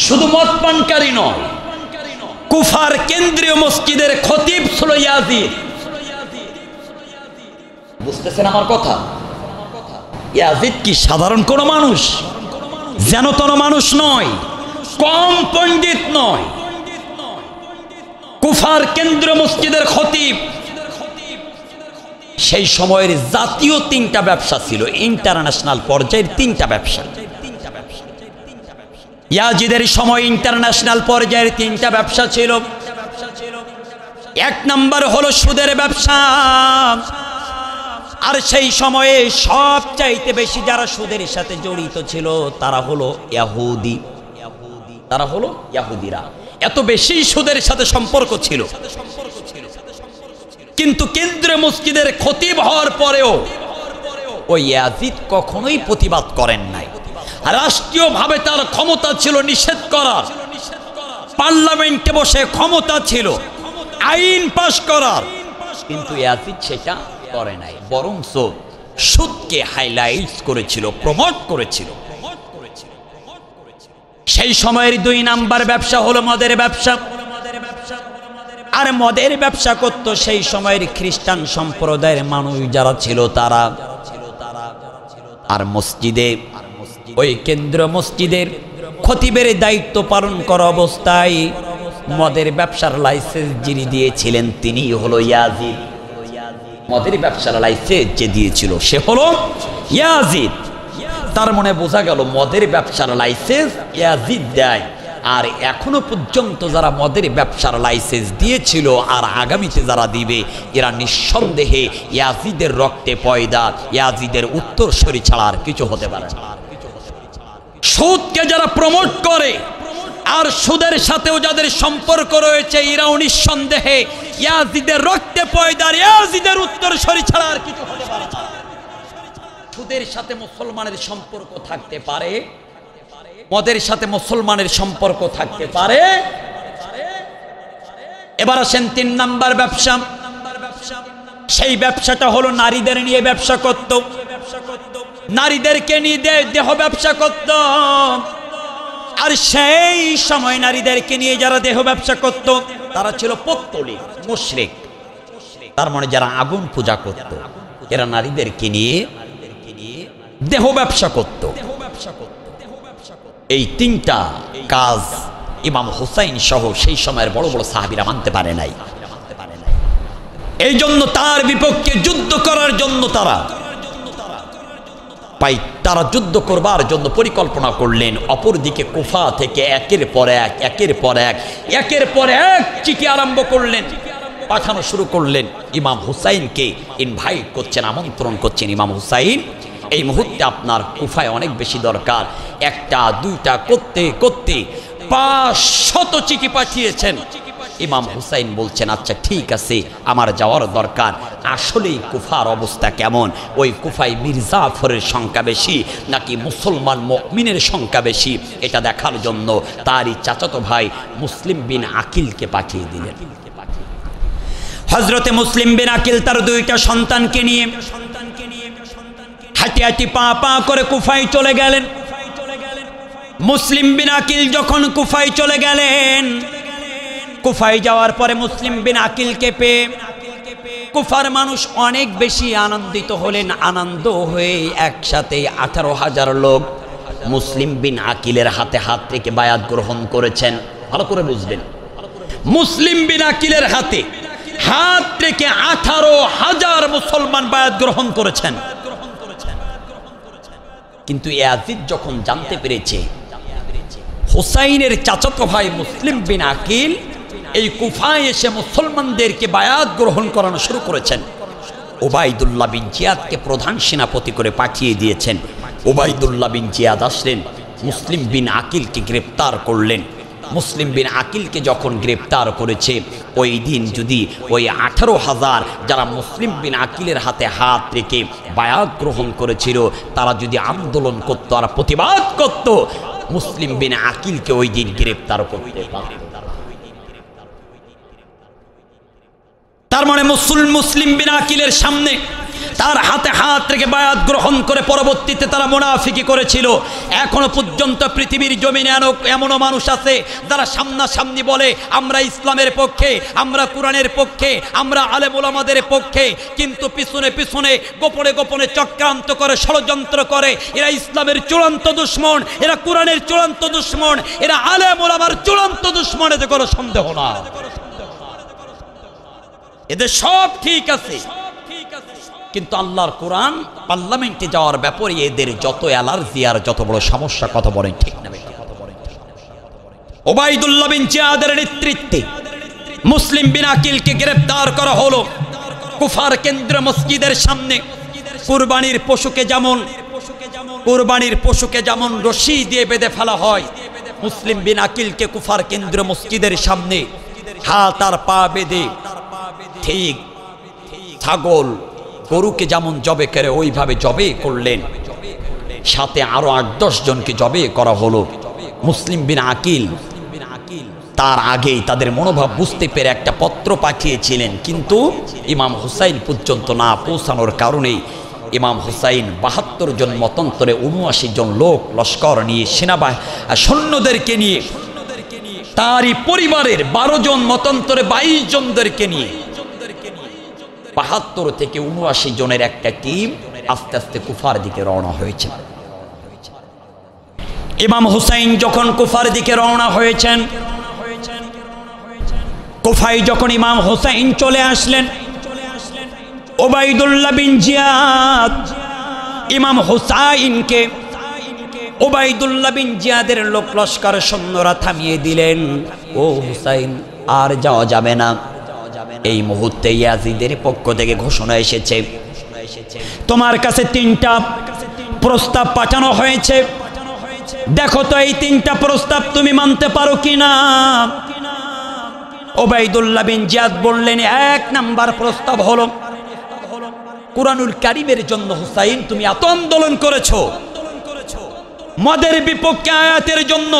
A: শুধু মদ পানকারী নয়, কুফার কেন্দ্রীয় মসজিদের খতিব ছিল ইয়াজিদ। বুঝতেছেন আমার কথা? ইয়াজিদ কি সাধারণ কোন মানুষ? যেন তেন মানুষ নয়, কম পণ্ডিত নয়। কুফার কেন্দ্রীয় মসজিদের খতিব। সেই সময়ের জাতীয় 3টা ব্যবসা ছিল, ইন্টারন্যাশনাল পর্যায়ের 3টা ব্যবসা। ইয়াজিদের সময় ইন্টারন্যাশনাল পর্যায়ের 3টা ব্যবসা ছিল। 1 নম্বর হলো সুদের ব্যবসা। আর সেই সময়ে সবচাইতে বেশি যারা সুদের সাথে জড়িত ছিল তারা হলো ইহুদি। তারা হলো ইহুদিরা। এত বেশি সুদের সাথে সম্পর্ক ছিল। কিন্তু কেন্দ্রীয় মসজিদের খতিব হওয়ার পরেও ওই ইয়াজিদ কখনোই প্রতিবাদ করেন নাই। রাষ্ট্রীয়ভাবে তার ক্ষমতা ছিল নিষেধ করার, পার্লামেন্টে বসে ক্ষমতা ছিল আইন পাশ করার, কিন্তু ইয়াজিদ সেটা করে নাই। বরং সুদকে হাইলাইটস করেছিল, প্রমোট করেছিল। সেই সময়ের 2 নাম্বার ব্যবসা হলো মদের ব্যবসা। আর মদের ব্যবসা করত সেই সময়ের খ্রিস্টান সম্প্রদায়ের মানুষ যারা ছিল তারা। আর মসজিদে ওই কেন্দ্র মসজিদের খতিবের দায়িত্ব পালন করা অবস্থায় মদের ব্যবসার লাইসেন্স যিনি দিয়েছিলেন তিনি হলো ইয়াজিদ। মদের ব্যবসার লাইসেন্স যে দিয়েছিল সে হলো ইয়াজিদ। তার মনে বোঝা গেল মদের ব্যবসার লাইসেন্স ইয়াজিদ দেয়। আর এখনো পর্যন্ত যারা মদের ব্যবসার লাইসেন্স দিয়েছিল আর আগামীতে যারা দিবে এরা নিঃসন্দেহে ইয়াজিদের রক্তে পয়দা, ইয়াজিদের উত্তরসূরি ছাড়া আর কিছু হতে পারে না। সুদকে যারা প্রমোট করে আর সুদের সাথেও যাদের সম্পর্ক রয়েছে এরাও নিঃসন্দেহে ইয়াজিদের রক্তে পয়দা, ইয়াজিদের উত্তরসূরি ছাড়া আর কিছু হতে পারে না। সুদের সাথে মুসলমানের সম্পর্ক থাকতে পারে, মদের সাথে মুসলমানের সম্পর্ক থাকতে পারে। এবার আসেন 3 নাম্বার ব্যবসা। সেই ব্যবসাটা হলো নারীদের নিয়ে ব্যবসা করত। নারীদেরকে নিয়ে দেহ ব্যবসা করত। আর সেই সময় নারীদেরকে নিয়ে যারা দেহ ব্যবসা করত তারা ছিল পৌত্তলিক, মুশরিক। তার মানে যারা আগুন পূজা করত এরা নারীদেরকে নিয়ে দেহ ব্যবসা করত। এই তিনটা কাজ ইমাম হুসাইন সহ সেই সময়ের বড় বড় সাহাবীরা মানতে পারে নাই। এই জন্য তার বিপক্ষে যুদ্ধ করার জন্য তারা যুদ্ধ করবার জন্য পরিকল্পনা করলেন। অপরদিকে কুফা থেকে একের পর এক চিঠি আরম্ভ করলেন, পাঠানো শুরু করলেন। ইমাম হুসাইনকে ইনভাইট করছেন, আমন্ত্রণ করছেন। ইমাম হুসাইন, এই মুহূর্তে আপনার কুফায় অনেক বেশি দরকার। একটা দুইটা করতে করতে 500 চিঠি পাঠিয়েছেন। ইমাম হুসাইন বলছেন, আচ্ছা ঠিক আছে, আমার যাওয়ার দরকার। আসলেই কুফার অবস্থা কেমন? ওই কুফায় মির্জাফরের সংখ্যা বেশি নাকি মুসলমান মুমিনের সংখ্যা বেশি, এটা দেখার জন্য তারই চাচাতো ভাই মুসলিম বিন আকিলকে পাঠিয়ে দিলেন। হযরতে মুসলিম বিন আকিল তার দুইটা সন্তানকে নিয়ে হাঁটি হাঁটি পা করে কুফায় চলে গেলেন। মুসলিম বিন আকিল যখন কুফায় চলে গেলেন, কুফায় যাওয়ার পরে মুসলিম বিন আকিলকে পেয়ে কুফার মানুষ অনেক বেশি আনন্দিত হলেন। আনন্দ হয়ে একসাথে 18,000 লোক মুসলিম বিন আকিলের হাতে হাত রেখে বায়াত গ্রহণ করেছেন। ভালো করে বুঝবেন, মুসলিম বিন আকিলের হাতে হাত রেখে 18,000 মুসলমান বায়াত গ্রহণ করেছেন। কিন্তু ইয়াজিদ যখন জানতে পেরেছে হুসাইনের চাচাতো ভাই মুসলিম বিন আকিল এই কুফায় এসে মুসলমানদেরকে বায়াত গ্রহণ করানো শুরু করেছেন, ওবাইদুল্লাহ বিন জিয়াদকে প্রধান সেনাপতি করে পাঠিয়ে দিয়েছেন। ওবাইদুল্লাহ বিন জিয়াদ আসলেন, মুসলিম বিন আকিলকে গ্রেপ্তার করলেন। মুসলিম বিন আকিলকে যখন গ্রেপ্তার করেছে, ওই দিন যদি ওই 18,000 যারা মুসলিম বিন আকিলের হাতে হাত রেখে বায়াত গ্রহণ করেছিল, তারা যদি আন্দোলন করত আর প্রতিবাদ করত, মুসলিম বিন আকিলকে ওই দিন গ্রেপ্তার করতে পারত। তার মানে মুসলিম বিন আকিলের সামনে তার হাতে হাত রেখে বায়াত গ্রহণ করে পরবর্তীতে তারা মুনাফিকি করেছিল। এখনো পর্যন্ত পৃথিবীর জমিনে এমনও মানুষ আছে যারা সামনাসামনি বলে আমরা ইসলামের পক্ষে, আমরা কোরআনের পক্ষে, আমরা আলেম ওলামাদের পক্ষে, কিন্তু পিছনে পিছনে গোপনে গোপনে চক্রান্ত করে, ষড়যন্ত্র করে। এরা ইসলামের চূড়ান্ত দুশমন, এরা কোরআনের চূড়ান্ত দুশমন, এরা আলেম ওলামার চূড়ান্ত দুশমন, এতে কোনো সন্দেহ না। এদের সব ঠিক আছে, কিন্তু আল্লাহর কোরআন পার্লামেন্টে যাওয়ার ব্যাপারে এদের যত অ্যালার্জি আর যত বড় সমস্যা, কথা বলেন ঠিক না? ওবাইদুল্লাহ বিন জিয়াদের নেতৃত্বে মুসলিম বিন আকিলকে গ্রেফতার করা হলো। কুফার কেন্দ্র মসজিদের সামনে কুরবানির পশুকে যেমন রশি দিয়ে বেঁধে ফেলা হয়, মুসলিম বিন আকিলকে কুফার কেন্দ্র মসজিদের সামনে হাত আর পা বেঁধে ঠিক ছাগল গরুকে যেমন জবে করে ওইভাবে জবে করলেন। সাথে আরো 8-10 জনকে জবে করা হলো। মুসলিম বিন আকিল তার আগেই তাদের মনোভাব বুঝতে পেরে একটা পত্র পাঠিয়েছিলেন, কিন্তু ইমাম হুসাইন পর্যন্ত না পৌঁছানোর কারণে ইমাম হুসাইন 72 জন মতান্তরে 79 জন লোক লস্কর নিয়ে সৈন্যদেরকে নিয়ে, তারই পরিবারের 12 জন মতান্তরে 22 জনদেরকে নিয়ে 72 থেকে 79 জনের একটা টিম আস্তে আস্তে কুফার দিকে রওনা হয়েছে। ইমাম হুসাইন যখন কুফার দিকে রওনা হয়েছেন, কুফায় যখন ইমাম হুসাইন চলে আসলেন, ওবাইদুল্লাহ বিন জিয়াদ ইমাম হুসাইনকে ওবাইদুল্লাহ বিন জিয়াদের লোক লস্কর সৈন্যরা থামিয়ে দিলেন। ও হুসাইন, আর যাওয়া যাবে না। এই মুহূর্তে ইয়াজিদের পক্ষ থেকে ঘোষণা এসেছে, তোমার কাছে 3টা প্রস্তাব পাঠানো হয়েছে, দেখো তো এই 3টা প্রস্তাব তুমি মানতে পারো কিনা। ওবাইদুল্লাহ বিন জিয়াদ বললেন, 1 নাম্বার প্রস্তাব হলো কুরআনুল কারীমের জন্য হুসাইন তুমি এত আন্দোলন করেছো, মদের বিপক্ষে আয়াতের জন্য,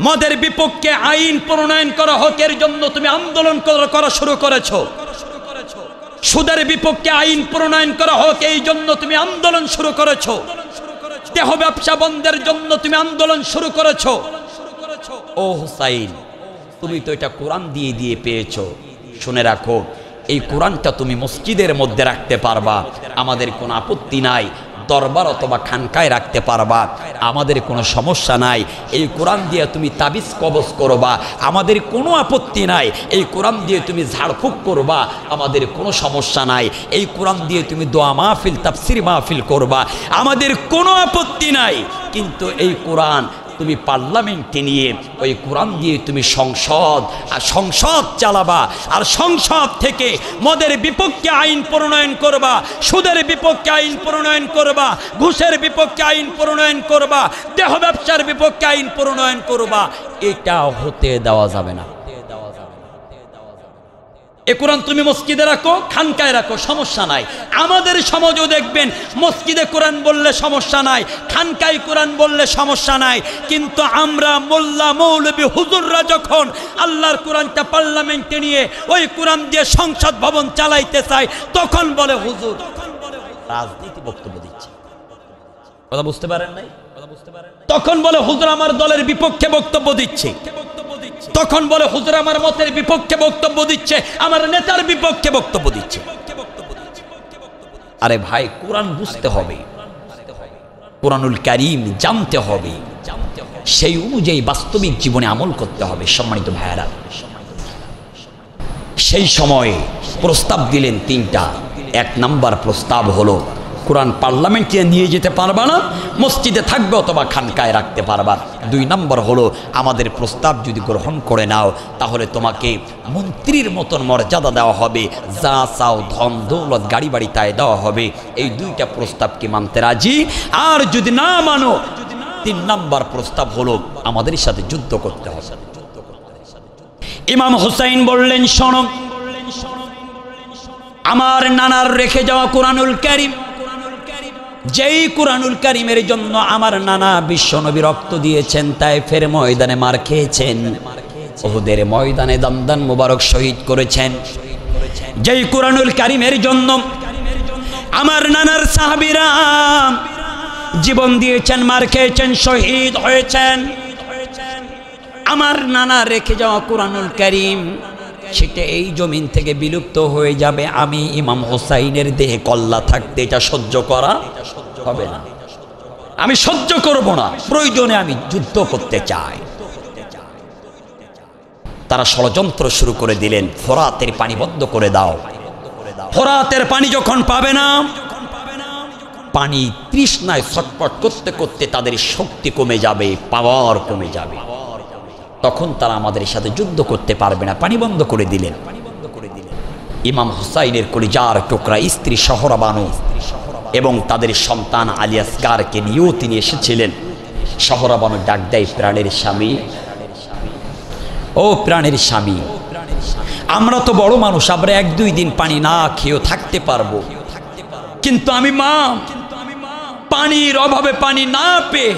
A: মদের বিপক্ষে আইন প্রণয়ন করা হকের জন্য তুমি আন্দোলন করা শুরু করেছো, সুদের বিপক্ষে আইন প্রণয়ন করা হোক এই জন্য তুমি আন্দোলন শুরু করেছো, দেহ ব্যবসা বন্ধের জন্য তুমি আন্দোলন শুরু করেছো। ও হুসাইন, তুমি তো এটা কোরআন দিয়ে দিয়ে পেয়েছো, শুনে রাখো এই কোরআনটা তুমি মসজিদের মধ্যে রাখতে পারবা, আমাদের কোনো আপত্তি নাই। দরবার অথবা খানকায় রাখতে পারবা, আমাদের কোনো সমস্যা নাই। এই কোরআন দিয়ে তুমি তাবিজ কবজ করবা, আমাদের কোনো আপত্তি নাই। এই কোরআন দিয়ে তুমি ঝাড়ফুঁক করবা, আমাদের কোনো সমস্যা নাই। এই কোরআন দিয়ে তুমি দোয়া মাহফিল তাফসির মাহফিল করবা, আমাদের কোনো আপত্তি নাই। কিন্তু এই কোরআন তুমি পার্লামেন্টে নিয়ে ওই কোরআন দিয়ে তুমি সংসদ চালাবা, আর সংসদ থেকে মদের বিপক্ষে আইন প্রণয়ন করবা, সুদের বিপক্ষে আইন প্রণয়ন করবা, ঘুষের বিপক্ষে আইন প্রণয়ন করবা, দেহ ব্যবসার বিপক্ষে আইন প্রণয়ন করবা। এটা হতে দেওয়া যাবে না। এ কোরআন তুমি মসজিদে রাখো, খানকায় রাখো, সমস্যা নাই। আমাদের সমাজও দেখবেন মসজিদে কোরআন বললে সমস্যা নাই, খানকায় কোরআন বললে সমস্যা নাই। কিন্তু আমরা মোল্লা মৌলবী হুজুররা যখন আল্লাহর কোরআনটা পার্লামেন্টে নিয়ে ওই কোরআন দিয়ে সংসদ ভবন চালাইতে চাই, তখন বলে হুজুর রাজনীতি বক্তব্য দিচ্ছে। কথা বুঝতে পারেন নাই? তখন বলে হুজুর আমার দলের বিপক্ষে বক্তব্য দিচ্ছে, তখন বলে হুজুর আমার মতের বিপক্ষে বক্তব্য দিচ্ছে, আমার নেতার বিপক্ষে বক্তব্য দিচ্ছে। আরে ভাই, কোরআন বুঝতে হবে, কোরআনুল কারীম জানতে হবে, সেই অনুযায়ী বাস্তবিক জীবনে আমল করতে হবে। সম্মানিত ভাইয়েরা, সেই সময়ে প্রস্তাব দিলেন তিনটা। এক নাম্বার প্রস্তাব হলো কোরআন পার্লামেন্টে নিয়ে যেতে পারবা না, মসজিদে থাকবে অথবা খানকায় রাখতে পারবা। 2 নম্বর হলো আমাদের প্রস্তাব যদি গ্রহণ করে নাও তাহলে তোমাকে মন্ত্রীর মতন মর্যাদা দেওয়া হবে, যা চাও ধন দৌলত গাড়ি বাড়ি তাই দেওয়া হবে। এই 2টা প্রস্তাব কি মানতে রাজি? আর যদি না মানো, 3 নম্বর প্রস্তাব হলো আমাদের সাথে যুদ্ধ করতে হবে। ইমাম হুসাইন বললেন, শোনো, আমার নানার রেখে যাওয়া কোরআনুল কারীম, যেই কোরআনুল কারীমের জন্য আমার নানা বিশ্বনবী রক্ত দিয়েছেন, তায়েফের ময়দানে মার খেয়েছেন, উহুদের ময়দানে দান মুবারক শহীদ করেছেন, যেই কোরআনুল কারীমের জন্য আমার নানার সাহাবীরা জীবন দিয়েছেন, মার খেয়েছেন, শহীদ হয়েছেন, আমার নানা রেখে যাওয়া কোরআনুল কারীম সেটা এই জমিন থেকে বিলুপ্ত হয়ে যাবে। আমি ইমাম হুসাইনের দেহে কল্লা থাকতে এটা সহ্য করা হবে না, আমি সহ্য করব না, প্রয়োজনে আমি যুদ্ধ করতে চাই। তারা ষড়যন্ত্র শুরু করে দিলেন, ফোরাতের পানি বন্ধ করে দাও। ফোরাতের পানি যখন পাবে না, পানি তৃষ্ণায় ছটফট করতে করতে তাদের শক্তি কমে যাবে, পাওয়ার কমে যাবে, তখন তারা আমাদের সাথে যুদ্ধ করতে পারবে না, পানি বন্ধ করে দিলেন। ইমাম হুসাইনের কলিজার টুকরা স্ত্রী শহরা বানু এবং তাদের সন্তান আলী আসগারকে নিয়েও তিনি এসেছিলেন। শহরা বানু ডাক দেয়, প্রাণের স্বামী, ও প্রাণের স্বামী, আমরা তো বড় মানুষ, আমরা 1-2 দিন পানি না খেয়েও থাকতে পারবো, কিন্তু আমি মা, পানির অভাবে পানি না পেয়ে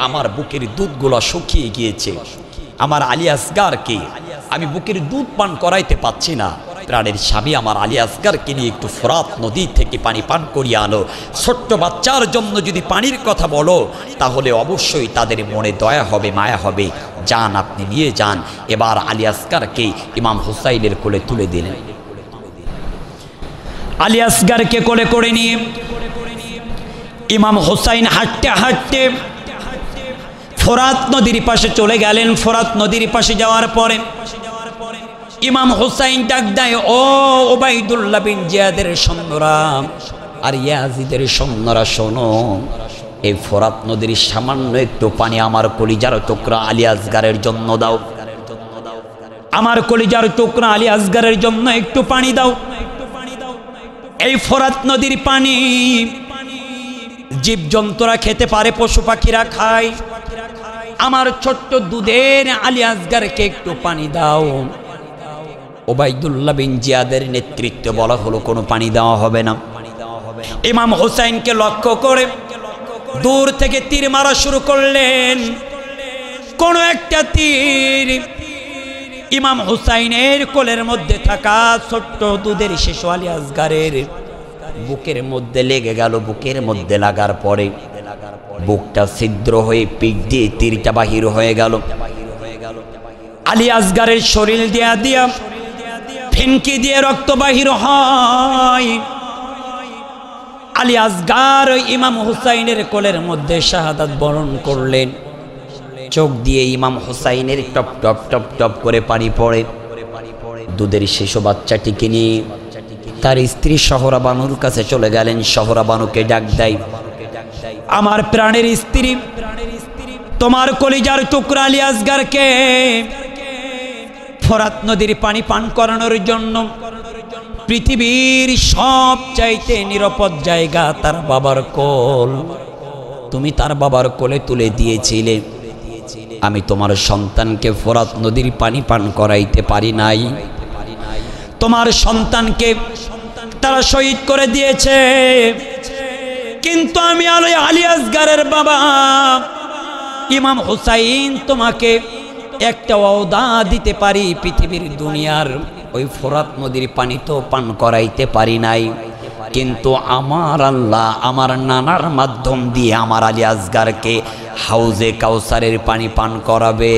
A: আমার বুকের দুধগুলো শুকিয়ে গিয়েছে, আমার আলী আসগারকে আমি বুকের দুধ পান করাইতে পাচ্ছি না। প্রাণের স্বামী, আমার আলী আসগারকে নিয়ে একটু ফোরাত নদী থেকে পানি পান করিয়ে আনো। ছোট্ট বাচ্চার জন্য যদি পানির কথা বলো তাহলে অবশ্যই তাদের মনে দয়া হবে, মায়া হবে। যান, আপনি নিয়ে যান। এবার আলী আসগারকে ইমাম হুসাইনের কোলে তুলে দিলেন। আলী আসগারকে কোলে করে নিয়ে ইমাম হুসাইন হাঁটতে হাঁটতে ফোরাত নদীর পাশে চলে গেলেন। ফোরাত নদীর পাশে যাওয়ার পরে ইমাম হুসাইন ডাক দেয়, ও ওবাইদুল্লাহ বিন জিয়াদের সৈন্যরা আর ইয়াজিদের সৈন্যরা, শোনো, এই ফোরাত নদীর সামান্য একটু পানি আমার কলিজার টুকরা আলী আসগারের জন্য দাও, আমার কলিজার টুকরা আলী আসগারের জন্য একটু পানি দাও। এই ফোরাত নদীর পানি জীবজন্তুরা খেতে পারে, পশু পাখিরা খায়, আমার ছোট্ট দুধের আলী আসগারকে একটু পানি দাও। ওবাইদুল্লাহ বিন জিয়াদের নেতৃত্বে বলা হলো কোনো পানি দেওয়া হবে না। ইমাম হুসাইনকে লক্ষ্য করে দূর থেকে তীর মারা শুরু করলেন। কোন একটা তীর ইমাম হুসাইনের কোলের মধ্যে থাকা ছোট্ট দুধের শিশু আলী আসগারের বুকের মধ্যে লেগে গেল। বুকের মধ্যে লাগার পরে বুকটা ছিদ্র হয়ে পিঠ দিয়ে তীরটা বাহির হয়ে গেল। আলী আসগারের শরীর দিয়া ফিনকি দিয়ে রক্ত বাহির হয়। আলী আসগার ইমাম হুসাইনের কোলের মধ্যে শাহাদাত বরণ করলেন। চোখ দিয়ে ইমাম হুসাইনের টপ টপ টপ টপ করে পানি পড়ে। দুধের শিশু বাচ্চাটিকে নিয়ে তার স্ত্রী শহরা বানুর কাছে চলে গেলেন। শহরা বানুকে ডাক দেয়, আমার প্রাণের স্ত্রী, তোমার কলিজার টুকরা আলী আসগারকে ফোরাত নদীর পানি পান করানোর জন্য পৃথিবীর সব চাইতে নিরাপদ জায়গা তার বাবার কোল। তুমি তার বাবার কোলে তুলে দিয়েছিলে। আমি তোমার সন্তানকে ফোরাত নদীর পানি পান করাইতে পারি নাই। তোমার সন্তানকে তারা শহীদ করে দিয়েছে, কিন্তু আমি আলী আসগারের বাবা ইমাম হুসাইন তোমাকে একটা ওয়াদা দিতে পারি, পৃথিবীর দুনিয়ার ওই ফোরাত নদীর পানি তো পান করাইতে পারি নাই, কিন্তু আমার আল্লাহ আমার নানার মাধ্যম দিয়ে আমার আলী আসগারকে হাউজে কাউসারের পানি পান করাবে।